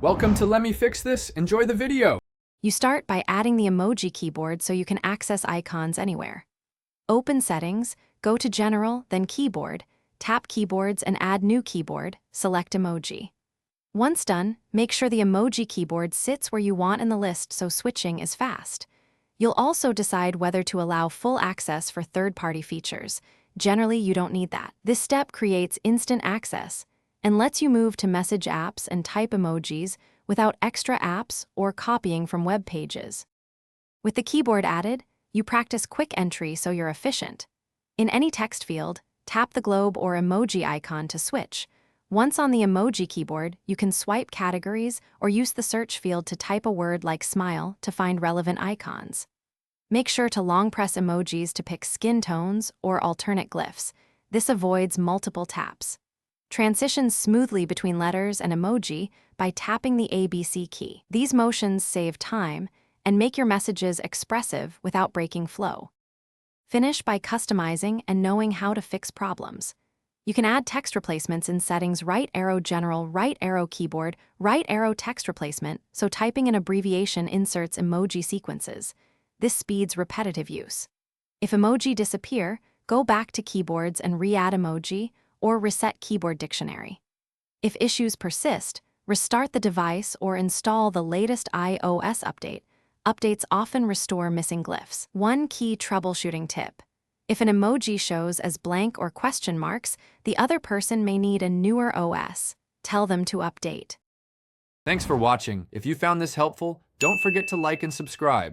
Welcome to Let Me Fix This. Enjoy the video. You start by adding the emoji keyboard so you can access icons anywhere. Open Settings, go to General, then Keyboard, tap Keyboards and add New Keyboard, select Emoji. Once done, make sure the emoji keyboard sits where you want in the list so switching is fast. You'll also decide whether to allow full access for third-party features. Generally, you don't need that. This step creates instant access and lets you move to message apps and type emojis without extra apps or copying from web pages. With the keyboard added, you practice quick entry so you're efficient. In any text field, tap the globe or emoji icon to switch. Once on the emoji keyboard, you can swipe categories or use the search field to type a word like smile to find relevant icons. Make sure to long press emojis to pick skin tones or alternate glyphs. This avoids multiple taps. Transition smoothly between letters and emoji by tapping the ABC key. These motions save time and make your messages expressive without breaking flow. Finish by customizing and knowing how to fix problems. You can add text replacements in settings right arrow general, right arrow keyboard, right arrow text replacement, so typing an abbreviation inserts emoji sequences. This speeds repetitive use. If emoji disappear, go back to keyboards and re-add emoji or reset keyboard dictionary. If issues persist, restart the device or install the latest iOS update. Updates often restore missing glyphs. One key troubleshooting tip. If an emoji shows as blank or question marks, the other person may need a newer OS. Tell them to update. Thanks for watching. If you found this helpful, don't forget to like and subscribe.